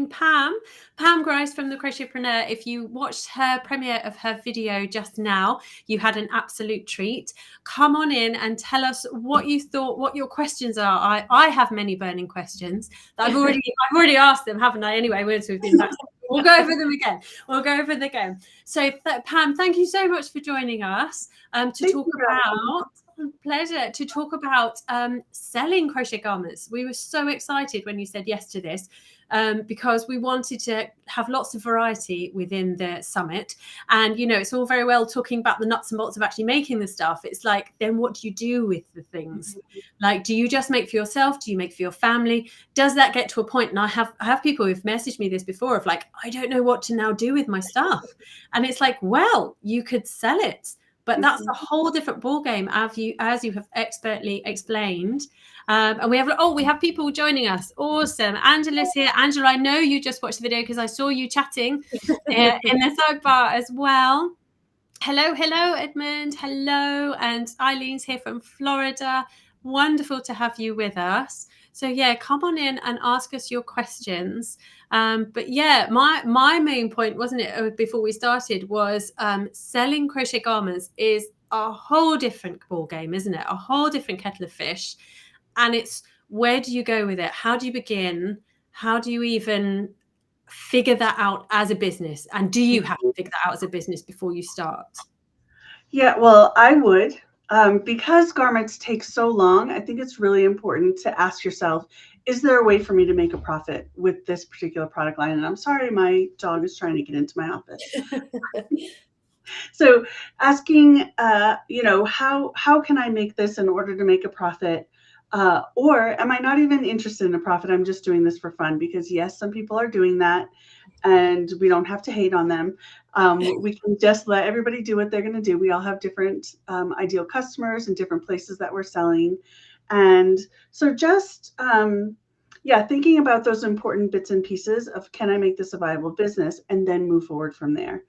joining Pam Grice from the Crochetpreneur. If you watched her premiere of her video just now, you had an absolute treat. Come on in and tell us what you thought, what your questions are. I have many burning questions that I've already asked them, haven't I? Anyway, we've been back. We'll go over them again. So, Pam, thank you so much for joining us to talk about selling crochet garments. We were so excited when you said yes to this because we wanted to have lots of variety within the summit. And, you know, it's all very well talking about the nuts and bolts of actually making the stuff. It's like, then what do you do with the things? Like, do you just make for yourself? Do you make for your family? Does that get to a point? And I have people who've messaged me this before of like, I don't know what to now do with my stuff. And it's like, well, you could sell it. But that's a whole different ballgame, as you have expertly explained. And we have people joining us. Awesome. Angela's here. Angela, I know you just watched the video because I saw you chatting in the sidebar as well. Hello, Edmund. Hello. And Eileen's here from Florida. Wonderful to have you with us. So yeah, come on in and ask us your questions. But yeah, my main point, wasn't it, before we started, was selling crochet garments is a whole different ball game, isn't it? A whole different kettle of fish. And it's, where do you go with it? How do you begin? How do you even figure that out as a business? And do you have to figure that out as a business before you start? Yeah, well, I would. Because garments take so long, I think it's really important to ask yourself, is there a way for me to make a profit with this particular product line? And I'm sorry, my dog is trying to get into my office. So asking, how can I make this in order to make a profit? Or am I not even interested in a profit? I'm just doing this for fun, because yes, some people are doing that and we don't have to hate on them. We can just let everybody do what they're going to do. We all have different ideal customers and different places that we're selling. And so just, thinking about those important bits and pieces of, can I make this a viable business, and then move forward from there.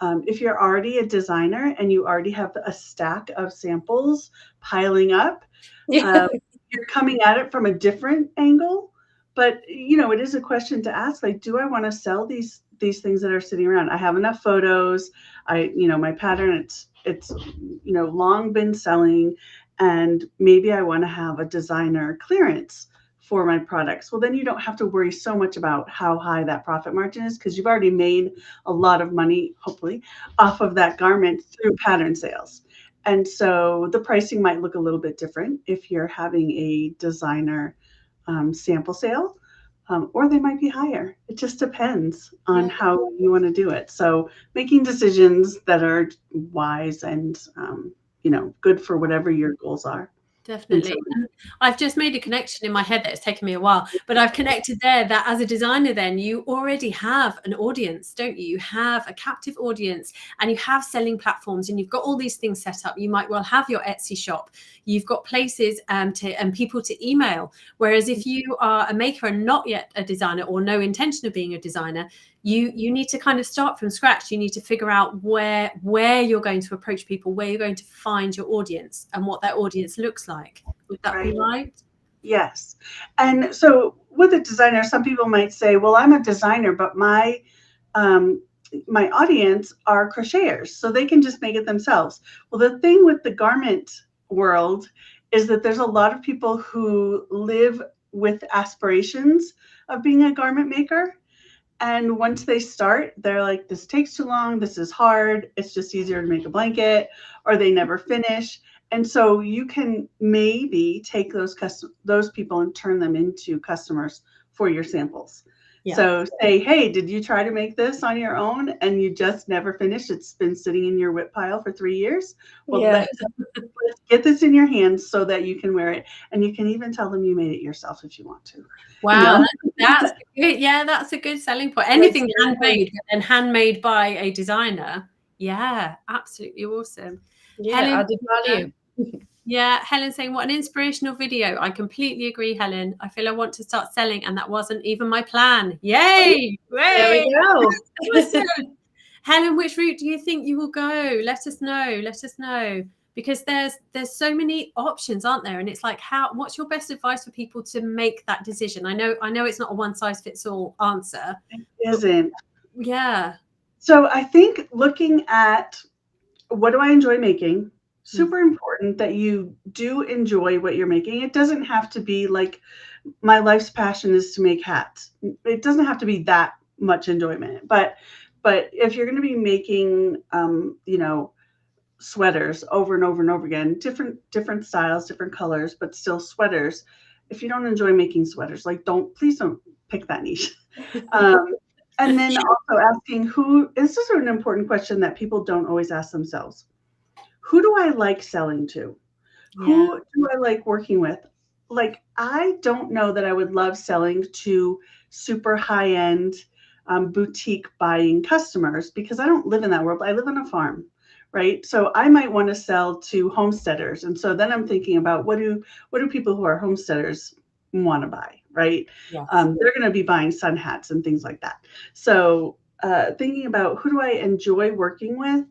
If you're already a designer and you already have a stack of samples piling up, you're coming at it from a different angle. But, it is a question to ask, like, do I want to sell these things that are sitting around? I have enough photos. My pattern, it's long been selling, and maybe I want to have a designer clearance for my products. Well, then you don't have to worry so much about how high that profit margin is, because you've already made a lot of money, hopefully, off of that garment through pattern sales. And so the pricing might look a little bit different if you're having a designer sample sale, or they might be higher. It just depends on how you want to do it. So making decisions that are wise and, good for whatever your goals are. Definitely. I've just made a connection in my head that it's taken me a while, but I've connected there that as a designer, then you already have an audience, don't you? You have a captive audience, and you have selling platforms, and you've got all these things set up. You might well have your Etsy shop. You've got places and people to email. Whereas if you are a maker and not yet a designer, or no intention of being a designer, you need to kind of start from scratch. You need to figure out where you're going to approach people, where you're going to find your audience, and what that audience looks like. Would that be right? Yes. And so with a designer, some people might say, well, I'm a designer, but my audience are crocheters, so they can just make it themselves. Well, the thing with the garment world is that there's a lot of people who live with aspirations of being a garment maker. And once they start, they're like, this takes too long. This is hard. It's just easier to make a blanket, or they never finish. And so you can maybe take those people and turn them into customers for your samples. Yeah. So say, hey, did you try to make this on your own and you just never finished? It's been sitting in your whip pile for 3 years. Well, let's get this in your hands so that you can wear it. And you can even tell them you made it yourself if you want to. Wow, that's good. Yeah, that's a good selling point. Anything handmade and handmade by a designer. Yeah, absolutely awesome. Yeah, added value. Yeah, Helen saying, what an inspirational video. I completely agree, Helen. I feel I want to start selling, and that wasn't even my plan. Yay! There we go. Awesome. Helen, which route do you think you will go? Let us know. because there's so many options, aren't there? And it's like, what's your best advice for people to make that decision? I know it's not a one size fits all answer. It isn't. Yeah. So I think looking at what do I enjoy making, super important that you do enjoy what you're making. It doesn't have to be like my life's passion is to make hats. It doesn't have to be that much enjoyment, but if you're going to be making, sweaters over and over and over again, different styles, different colors, but still sweaters. If you don't enjoy making sweaters, please don't pick that niche. And then also asking this is an important question that people don't always ask themselves. Who do I like selling to? Yeah. Who do I like working with? Like, I don't know that I would love selling to super high-end boutique buying customers because I don't live in that world. I live on a farm, right? So I might want to sell to homesteaders. And so then I'm thinking about what do people who are homesteaders want to buy, right? Yes. They're going to be buying sun hats and things like that. So thinking about who do I enjoy working with,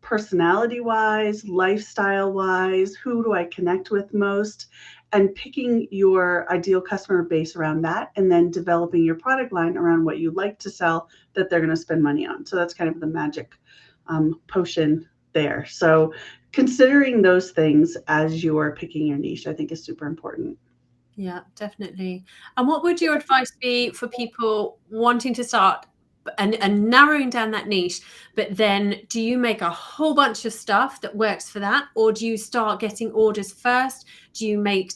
personality wise, lifestyle wise, who do I connect with most, and picking your ideal customer base around that, and then developing your product line around what you like to sell that they're going to spend money on. So that's kind of the magic potion there. So considering those things as you're picking your niche, I think is super important. Yeah, definitely. And what would your advice be for people wanting to start and narrowing down that niche, but then do you make a whole bunch of stuff that works for that, or do you start getting orders first? Do you make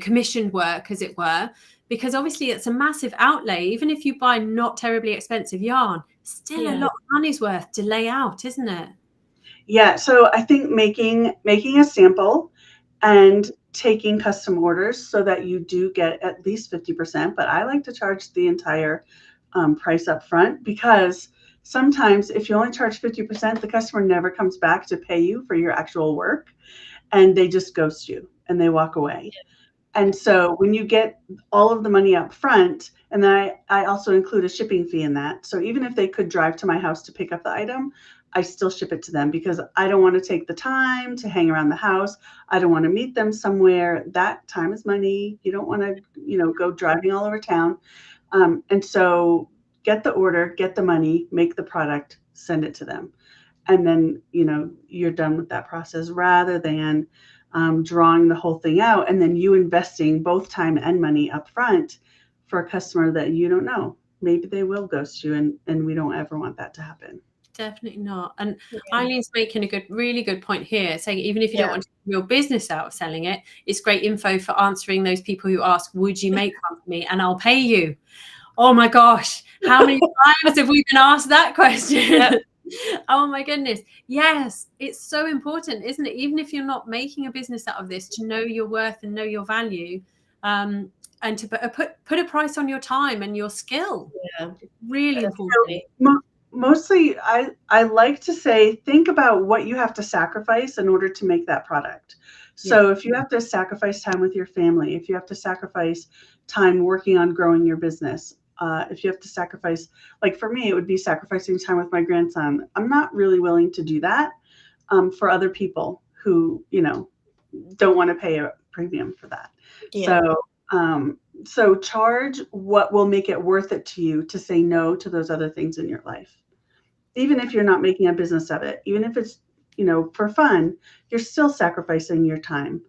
commissioned work, as it were? Because obviously it's a massive outlay. Even if you buy not terribly expensive yarn, still a lot of money's worth to lay out, isn't it? Yeah, so I think making a sample and taking custom orders so that you do get at least 50%, but I like to charge the entire price up front, because sometimes if you only charge 50%, the customer never comes back to pay you for your actual work, and they just ghost you and they walk away. And so when you get all of the money up front, and then I also include a shipping fee in that. So even if they could drive to my house to pick up the item, I still ship it to them because I don't want to take the time to hang around the house. I don't want to meet them somewhere. That time is money. You don't want to, go driving all over town. And so get the order, get the money, make the product, send it to them. And then, you're done with that process, rather than drawing the whole thing out and then you investing both time and money up front for a customer that you don't know. Maybe they will ghost you, and we don't ever want that to happen. Definitely not. And Eileen's making a really good point here, saying even if you don't want to do your business out of selling it, it's great info for answering those people who ask, would you make one for me and I'll pay you? Oh my gosh, how many times have we been asked that question? Yep. Oh my goodness. Yes, it's so important, isn't it? Even if you're not making a business out of this, to know your worth and know your value, and to put a price on your time and your skill. Yeah, really important. Mostly, I like to say, think about what you have to sacrifice in order to make that product. So if you have to sacrifice time with your family, if you have to sacrifice time working on growing your business, if you have to sacrifice, like for me, it would be sacrificing time with my grandson. I'm not really willing to do that for other people who, don't want to pay a premium for that. Yeah. So charge what will make it worth it to you to say no to those other things in your life. Even if you're not making a business of it, even if it's, for fun, you're still sacrificing your time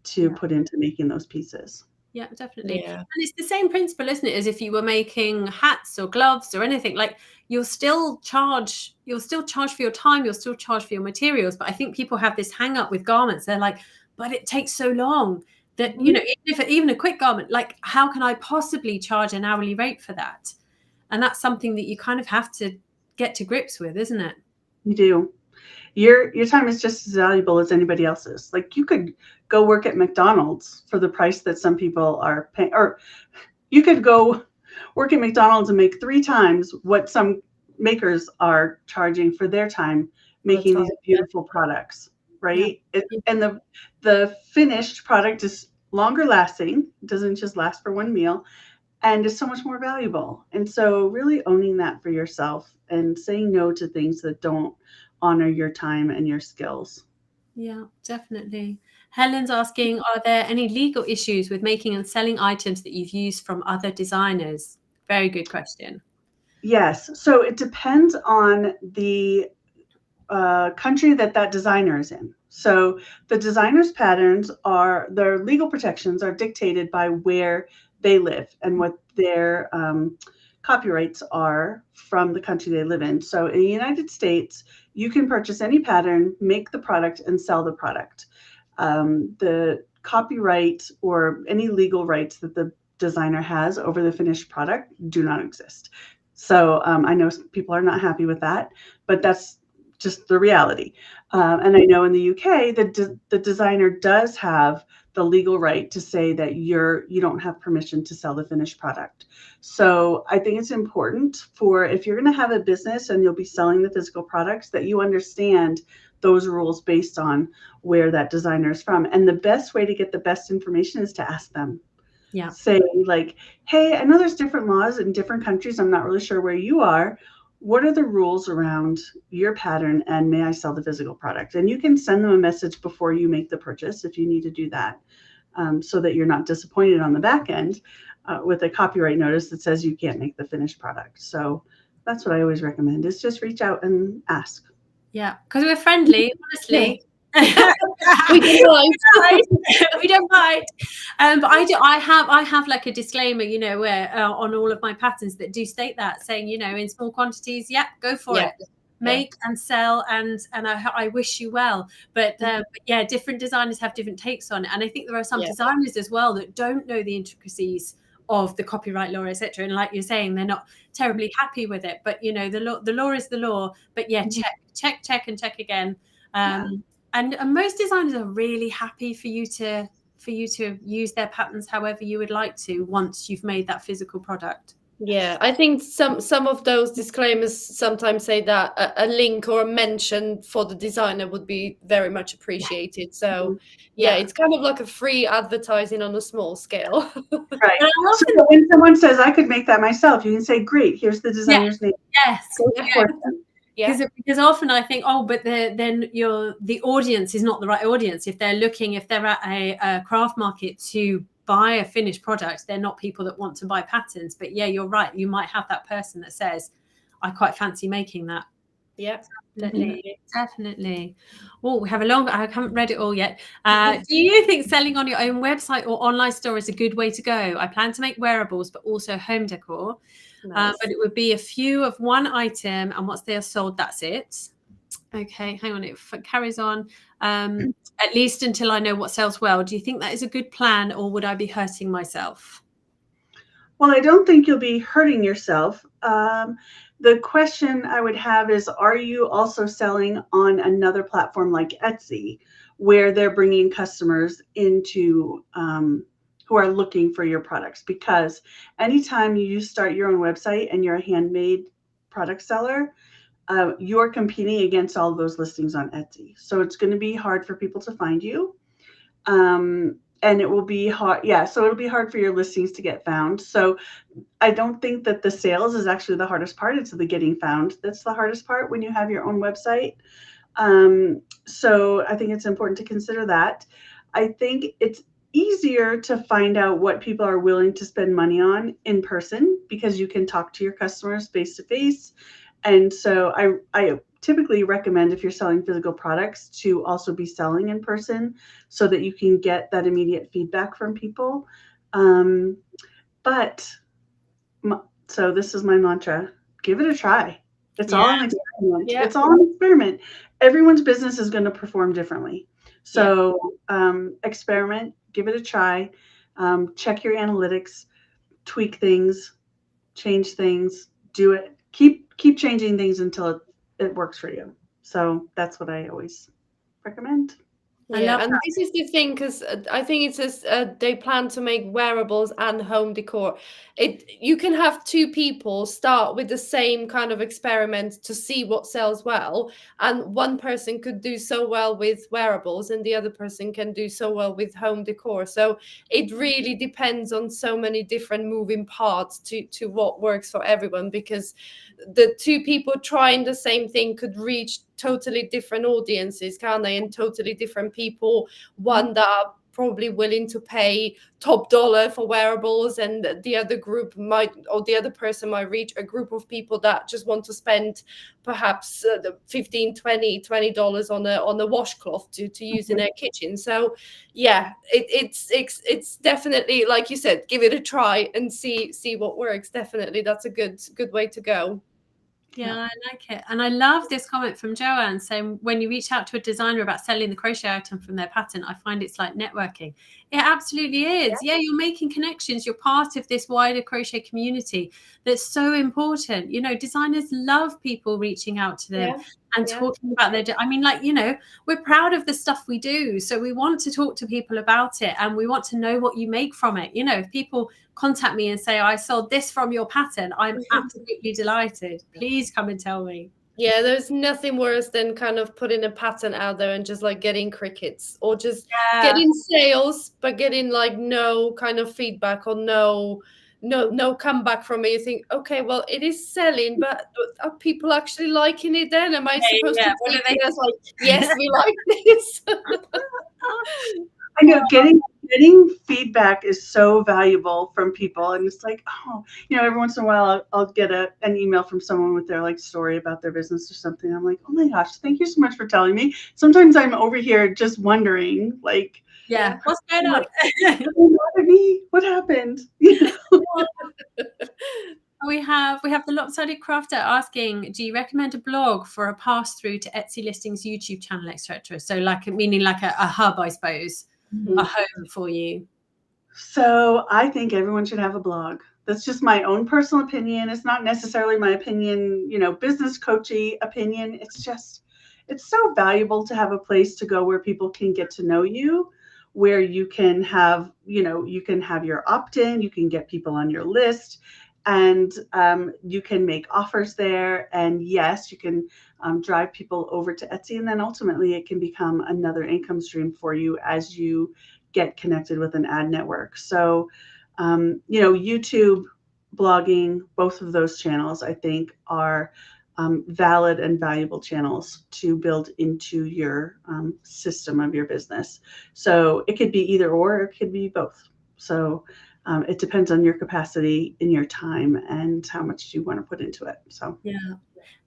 to put into making those pieces. Yeah, definitely. Yeah. And it's the same principle, isn't it, as if you were making hats or gloves or anything. Like, you'll still charge for your time, you'll still charge for your materials. But I think people have this hang up with garments. They're like, but it takes so long that, even a quick garment, like, how can I possibly charge an hourly rate for that? And that's something that you kind of have to get to grips with, isn't it? You do. Your time is just as valuable as anybody else's. Like, you could go work at McDonald's for the price that some people are paying, or you could go work at McDonald's and make 3 times what some makers are charging for their time making these beautiful products, right? Yeah. And the finished product is longer lasting, doesn't just last for one meal, and is so much more valuable. And so really owning that for yourself and saying no to things that don't honor your time and your skills. Yeah, definitely. Helen's asking, are there any legal issues with making and selling items that you've used from other designers? Very good question. Yes. So it depends on the country that designer is in. So the designer's patterns their legal protections are dictated by where they live and what their copyrights are from the country they live in. So in the United States, you can purchase any pattern, make the product, and sell the product. The copyright or any legal rights that the designer has over the finished product do not exist. So I know people are not happy with that, but that's just the reality. And I know in the UK, the designer does have the legal right to say that you don't have permission to sell the finished product. So I think it's important if you're going to have a business and you'll be selling the physical products, that you understand those rules based on where that designer is from. And the best way to get the best information is to ask them. Yeah. Say like, hey, I know there's different laws in different countries. I'm not really sure where you are. What are the rules around your pattern, and may I sell the physical product? And you can send them a message before you make the purchase if you need to do that, so that you're not disappointed on the back end with a copyright notice that says you can't make the finished product. So that's what I always recommend, is just reach out and ask. Yeah, because we're friendly, honestly. We don't mind. We don't mind. But I have like a disclaimer, where on all of my patterns that do state that, saying, in small quantities, go for it. Make and sell, and I wish you well. But yeah, different designers have different takes on it, and I think there are some designers as well that don't know the intricacies of the copyright law, etc. And like you're saying, they're not terribly happy with it. But the law is the law. But check and check again. And most designers are really happy for you to use their patterns however you would like to once you've made that physical product. Yeah, I think some of those disclaimers sometimes say that a link or a mention for the designer would be very much appreciated. So it's kind of like a free advertising on a small scale. Right. So when someone says, I could make that myself, you can say, great, here's the designer's name. Yes. Because often I think, but then the audience is not the right audience. If they're at a craft market to buy a finished product, they're not people that want to buy patterns. But yeah, you're right. You might have that person that says, I quite fancy making that. Yeah, definitely. Oh, we have I haven't read it all yet. Do you think selling on your own website or online store is a good way to go? I plan to make wearables, but also home decor. Nice. But it would be a few of one item, and once they are sold, that's it. Okay, hang on, it carries on. At least until I know what sells well. Do you think that is a good plan, or would I be hurting myself? Well, I don't think you'll be hurting yourself. The question I would have is, are you also selling on another platform like Etsy, where they're bringing customers into who are looking for your products? Because anytime you start your own website and you're a handmade product seller, you're competing against all of those listings on Etsy. So it's going to be hard for people to find you. And it will be hard. Yeah, so it'll be hard for your listings to get found. So I don't think that the sales is actually the hardest part. It's the getting found. That's the hardest part when you have your own website. So I think it's important to consider that. I think it's easier to find out what people are willing to spend money on in person, because you can talk to your customers face to face. And so I typically recommend, if you're selling physical products, to also be selling in person so that you can get that immediate feedback from people. So this is my mantra: give it a try. It's all an experiment. It's all an experiment. Everyone's business is going to perform differently. So experiment, give it a try, check your analytics, tweak things, change things, do it. Keep changing things until it works for you. So that's what I always recommend. Yeah, and this is the thing, because I think it says they plan to make wearables and home decor. You can have two people start with the same kind of experiment to see what sells well, and one person could do so well with wearables and the other person can do so well with home decor. So it really depends on so many different moving parts to what works for everyone, because the two people trying the same thing could reach totally different audiences, can't they? And totally different people. One that are probably willing to pay top dollar for wearables, and the other group might, or the other person might reach a group of people that just want to spend perhaps the $15-20 on a washcloth to use in their kitchen. So yeah, it's definitely, like you said, give it a try and see what works. Definitely, that's a good way to go. Yeah, I like it. And I love this comment from Joanne saying, when you reach out to a designer about selling the crochet item from their pattern, I find it's like networking. It absolutely is. Yeah, you're making connections. You're part of this wider crochet community that's so important. You know, designers love people reaching out to them and talking about their, I mean, like, you know, we're proud of the stuff we do. So we want to talk to people about it, and we want to know what you make from it. You know, if people contact me and say, I sold this from your pattern, I'm absolutely delighted. Please come and tell me. Yeah, there's nothing worse than kind of putting a pattern out there and just like getting crickets, or just getting sales but getting like no kind of feedback, or no comeback from it. You think, okay, well, it is selling, but are people actually liking it then? Am I supposed to take it as like, yes, we like this? I know getting feedback is so valuable from people, and it's like, oh, you know, every once in a while I'll get an email from someone with their like story about their business or something. I'm like, oh my gosh, thank you so much for telling me. Sometimes I'm over here just wondering, like, what's going on? What happened? We have the Lopsided Crafter asking, do you recommend a blog for a pass through to Etsy listings, YouTube channel, etc.? So like, meaning like a hub, I suppose, a home for you. So I think everyone should have a blog. That's just my own personal opinion. It's not necessarily my opinion, you know, business coachy opinion. It's just, it's so valuable to have a place to go where people can get to know you, where you can have, you know, you can have your opt-in, you can get people on your list, and you can make offers there. And yes, you can drive people over to Etsy, and then ultimately it can become another income stream for you as you get connected with an ad network. So, you know, YouTube, blogging, both of those channels, I think, are valid and valuable channels to build into your system of your business. So it could be either or it could be both. So it depends on your capacity and your time and how much you want to put into it. So yeah.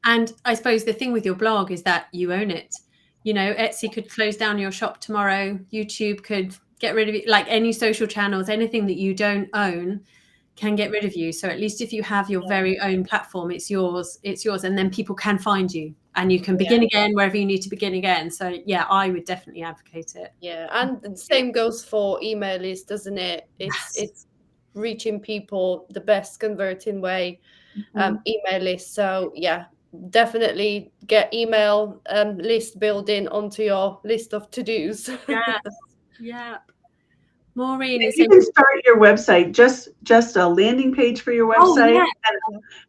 And I suppose the thing with your blog is that you own it. You know, Etsy could close down your shop tomorrow. YouTube could get rid of it. Like any social channels, anything that you don't own can get rid of you. So at least if you have your very own platform, it's yours, and then people can find you and you can begin again wherever you need to begin again. So yeah, I would definitely advocate it. Yeah, and the same goes for email list, doesn't it? It's reaching people the best converting way, email list. So yeah, definitely get email list building onto your list of to-dos. Yeah. Maureen, you can start your website, just a landing page for your website,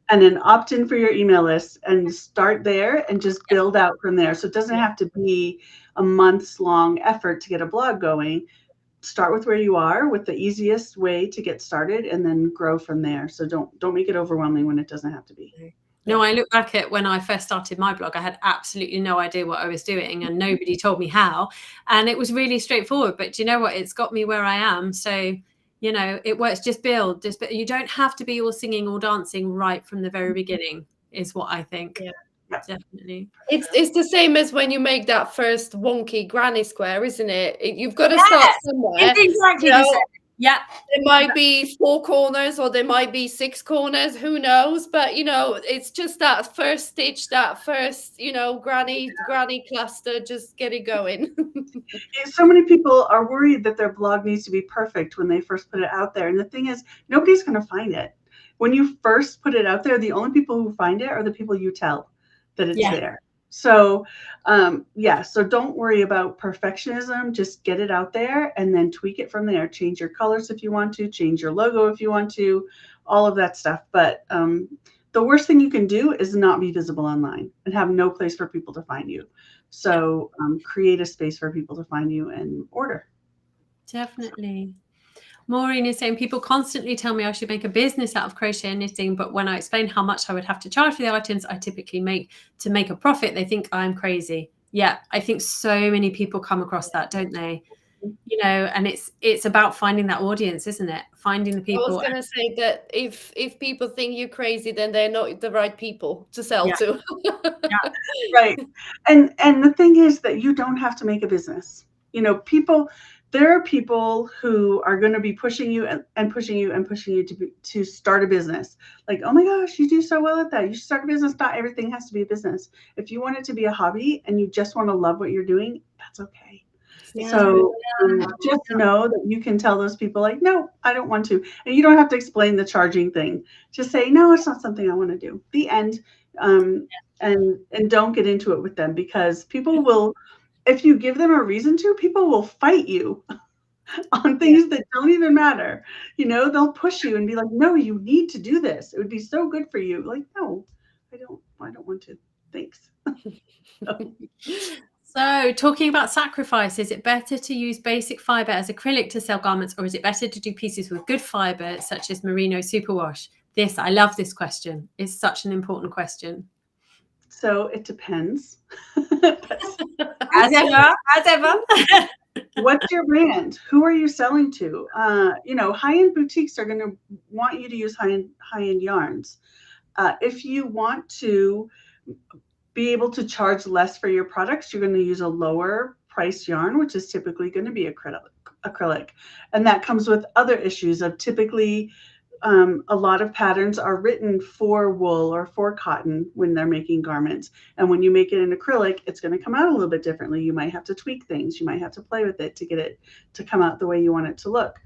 and an opt-in for your email list, and start there and just build out from there. So it doesn't have to be a months long effort to get a blog going. Start with where you are, with the easiest way to get started, and then grow from there. So don't make it overwhelming when it doesn't have to be. No, I look back at when I first started my blog, I had absolutely no idea what I was doing, and nobody told me how. And it was really straightforward. But do you know what? It's got me where I am. So, you know, it works. Just build. You don't have to be all singing or dancing right from the very beginning, is what I think. Yeah. Definitely. It's the same as when you make that first wonky granny square, isn't it? You've got to start somewhere. It's exactly the same. Yeah, there might be 4 corners, or there might be 6 corners, who knows? But you know, it's just that first stitch, that first, you know, granny cluster, just get it going. So many people are worried that their blog needs to be perfect when they first put it out there, and the thing is, nobody's going to find it. When you first put it out there, the only people who find it are the people you tell that it's there. So so don't worry about perfectionism. Just get it out there and then tweak it from there. Change your colors if you want to, change your logo if you want to, all of that stuff. But the worst thing you can do is not be visible online and have no place for people to find you. So create a space for people to find you and order. Definitely. Maureen is saying, people constantly tell me I should make a business out of crochet and knitting, but when I explain how much I would have to charge for the items I typically make to make a profit, they think I'm crazy. Yeah, I think so many people come across that, don't they? You know, and it's about finding that audience, isn't it? Finding the people. I was gonna say that if people think you're crazy, then they're not the right people to sell to. Yeah. Right. And the thing is that you don't have to make a business. You know, there are people who are going to be pushing you and pushing you and pushing you to start a business. Like, oh my gosh, you do so well at that. You should start a business. Not everything has to be a business. If you want it to be a hobby and you just want to love what you're doing, that's okay. Yeah. So just know that you can tell those people, like, no, I don't want to. And you don't have to explain the charging thing. Just say, no, it's not something I want to do. The end. And don't get into it with them, because people will, if you give them a reason to, people will fight you on things that don't even matter. You know, they'll push you and be like, no, you need to do this. It would be so good for you. Like, no, I don't want to. Thanks. So talking about sacrifice, is it better to use basic fiber as acrylic to sell garments, or is it better to do pieces with good fiber such as merino superwash? I love this question. It's such an important question. So it depends. As ever. What's your brand? Who are you selling to? You know, high-end boutiques are going to want you to use high-end yarns. If you want to be able to charge less for your products, you're going to use a lower price yarn, which is typically going to be acrylic. And that comes with other issues of typically a lot of patterns are written for wool or for cotton when they're making garments. And when you make it in acrylic, it's going to come out a little bit differently. You might have to tweak things. You might have to play with it to get it to come out the way you want it to look.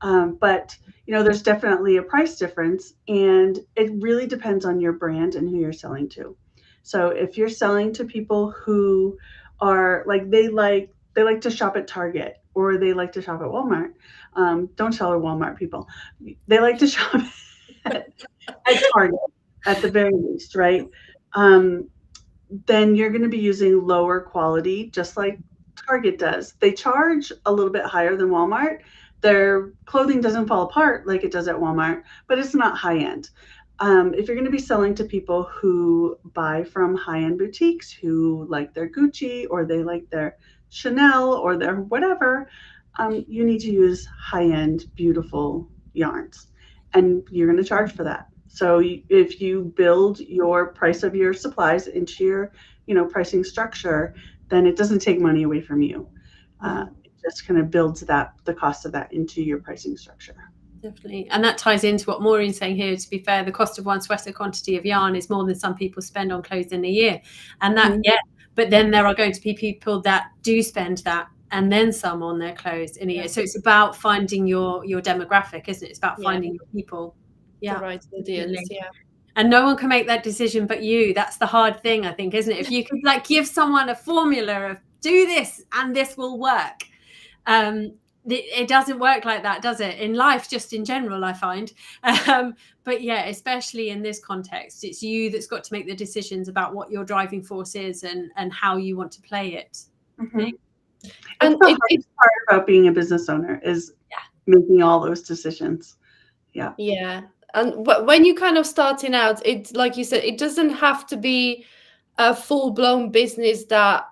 But, you know, there's definitely a price difference, and it really depends on your brand and who you're selling to. So if you're selling to people who are like, they like to shop at Target, or they like to shop at Walmart. Don't tell her Walmart, people. They like to shop at Target at the very least, right? Then you're going to be using lower quality, just like Target does. They charge a little bit higher than Walmart. Their clothing doesn't fall apart like it does at Walmart, but it's not high end. If you're going to be selling to people who buy from high-end boutiques, who like their Gucci, or they like their Chanel, or their whatever, you need to use high-end, beautiful yarns, and you're going to charge for that. So if you build your price of your supplies into your, you know, pricing structure, then it doesn't take money away from you. It just kind of builds the cost of that into your pricing structure. Definitely. And that ties into what Maureen's saying here. To be fair, the cost of one sweater quantity of yarn is more than some people spend on clothes in a year. And that, but then there are going to be people that do spend that and then some on their clothes in a year. So it's about finding your demographic, isn't it? It's about finding your people. The right audience. Yeah. And no one can make that decision but you. That's the hard thing, I think, isn't it? If you could like give someone a formula of do this and this will work. It doesn't work like that, does it? In life, just in general, I find. But yeah, especially in this context, it's you that's got to make the decisions about what your driving force is and how you want to play it. Mm-hmm. And the hardest part about being a business owner is making all those decisions. Yeah. Yeah. And when you're kind of starting out, it's like you said, it doesn't have to be a full-blown business that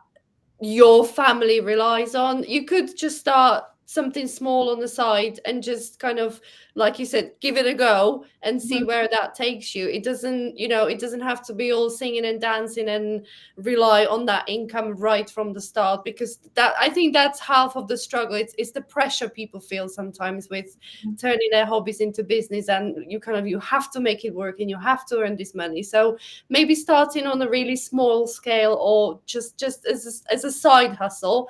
your family relies on. You could just start something small on the side and just kind of, like you said, give it a go and see where that takes you. It doesn't, you know, it doesn't have to be all singing and dancing and rely on that income right from the start, because that, I think that's half of the struggle. It's the pressure people feel sometimes with turning their hobbies into business, and you have to make it work and you have to earn this money. So maybe starting on a really small scale, or just as a side hustle.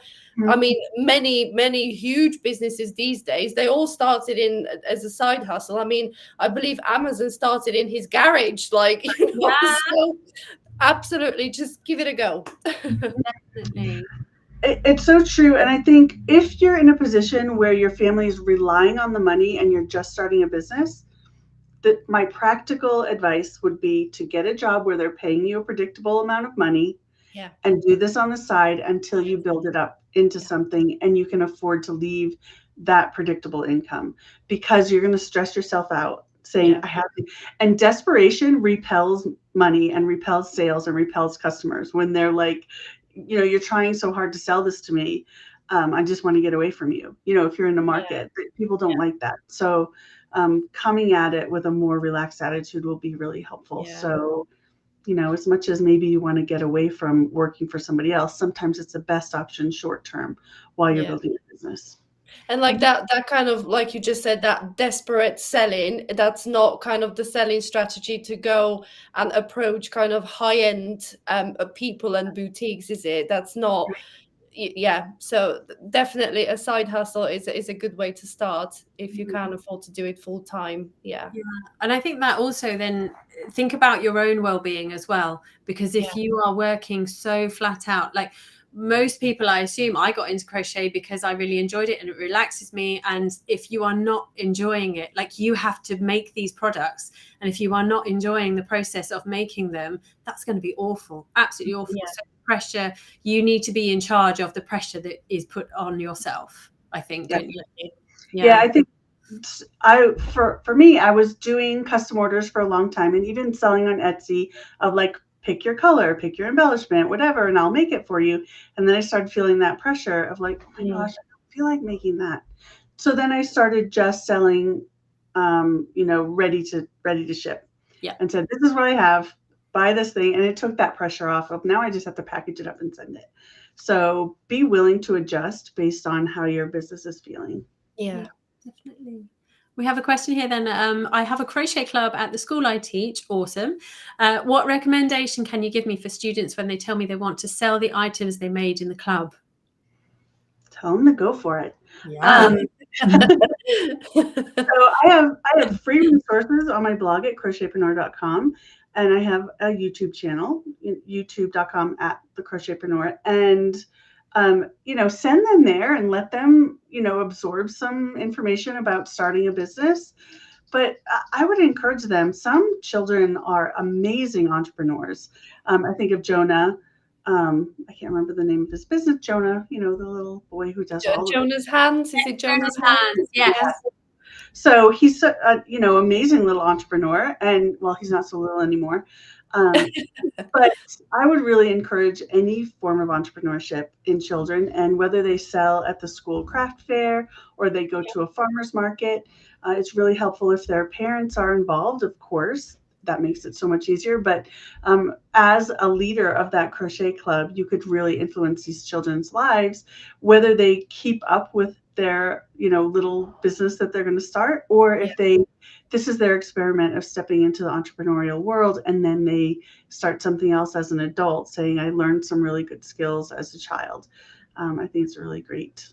I mean, many huge businesses these days, they all started in as a side hustle. I mean, I believe Amazon started in his garage, like, you know, so absolutely, just give it a go. Definitely. It's so true. And I think if you're in a position where your family is relying on the money and you're just starting a business, that my practical advice would be to get a job where they're paying you a predictable amount of money. Yeah. And do this on the side until you build it up into something and you can afford to leave that predictable income, because you're going to stress yourself out saying, I have to. And desperation repels money and repels sales and repels customers when they're like, you're trying so hard to sell this to me. I just want to get away from you. If you're in the market, people don't like that. So coming at it with a more relaxed attitude will be really helpful. So, as much as maybe you want to get away from working for somebody else, sometimes it's the best option short term while you're building a business. And like that kind of, like you just said, that desperate selling, that's not kind of the selling strategy to go and approach kind of high-end people and boutiques, is it? That's not, so definitely a side hustle is a good way to start if you can afford to do it full time. And I think that also then think about your own well-being as well, because if you are working so flat out, like most people, I assume, I got into crochet because I really enjoyed it and it relaxes me. And if you are not enjoying it, like you have to make these products, and if you are not enjoying the process of making them, that's going to be awful, absolutely awful. So pressure, you need to be in charge of the pressure that is put on yourself, I think. Don't you? I think for me, I was doing custom orders for a long time, and even selling on Etsy of like, pick your color, pick your embellishment, whatever, and I'll make it for you. And then I started feeling that pressure of like, oh my gosh, I don't feel like making that. So then I started just selling, ready to ship. And said, this is what I have, buy this thing. And it took that pressure off of, now I just have to package it up and send it. So be willing to adjust based on how your business is feeling. Yeah, definitely. We have a question here then. I have a crochet club at the school I teach. Awesome. What recommendation can you give me for students when they tell me they want to sell the items they made in the club? Tell them to go for it. Yeah. So I have free resources on my blog at crochetpreneur.com, and I have a YouTube channel, youtube.com @thecrochetpreneur, and send them there and let them, absorb some information about starting a business. But I would encourage them. Some children are amazing entrepreneurs. I think of Jonah. I can't remember the name of his business. Jonah, the little boy who does all Jonah's hands. Is it Jonah's hands? Yes. So he's amazing little entrepreneur, and well, he's not so little anymore. But I would really encourage any form of entrepreneurship in children, and whether they sell at the school craft fair or they go to a farmer's market, it's really helpful if their parents are involved, of course. That makes it so much easier. But as a leader of that crochet club, you could really influence these children's lives, whether they keep up with their, little business that they're going to start, or if this is their experiment of stepping into the entrepreneurial world, and then they start something else as an adult, saying, I learned some really good skills as a child. I think it's really great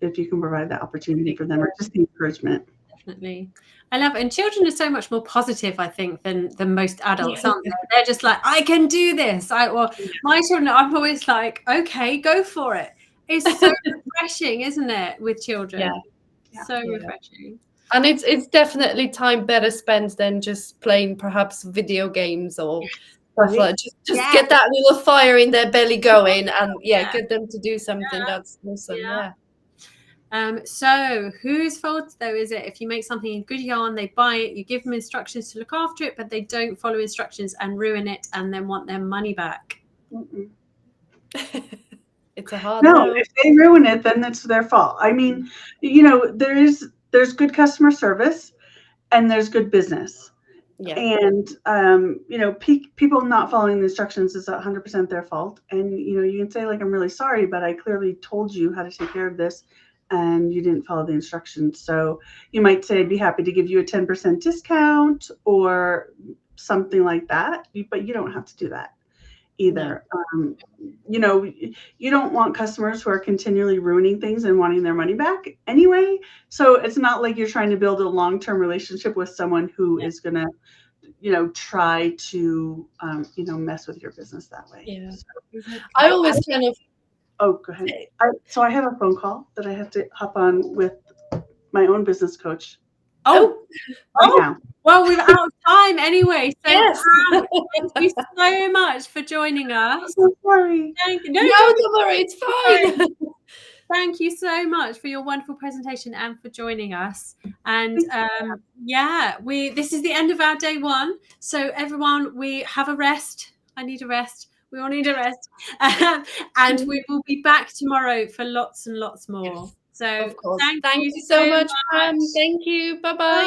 if you can provide that opportunity for them, or just the encouragement. Definitely. I love it. And children are so much more positive, I think, than most adults, aren't they? They're just like, I can do this. My children, I'm always like, okay, go for it. It's so refreshing, isn't it, with children? So refreshing. And it's definitely time better spent than just playing perhaps video games or stuff like that. Just get that little fire in their belly going, and get them to do something. That's awesome. So whose fault though is it if you make something in good yarn, they buy it, you give them instructions to look after it, but they don't follow instructions and ruin it and then want their money back? It's a hard if they ruin it, then it's their fault. I mean, there's good customer service and there's good business. And people not following the instructions is 100% their fault. And you can say, like, I'm really sorry, but I clearly told you how to take care of this and you didn't follow the instructions. So you might say, I'd be happy to give you a 10% discount or something like that, but you don't have to do that either. You don't want customers who are continually ruining things and wanting their money back anyway. So it's not like you're trying to build a long-term relationship with someone who is going to, try to, mess with your business that way. So, I always kind of. Oh, go ahead. So I have a phone call that I have to hop on with my own business coach. Now. Well, we're out of time anyway. So yes. Thank you so much for joining us. I'm so sorry. Thank you. No, don't worry. It's fine. Thank you so much for your wonderful presentation and for joining us. And yeah, this is the end of our day 1. So everyone, we have a rest. I need a rest. We all need a rest. And we will be back tomorrow for lots and lots more. Yes, So of course. thank Thank you you so much, much. Pam. Thank you. Bye-bye.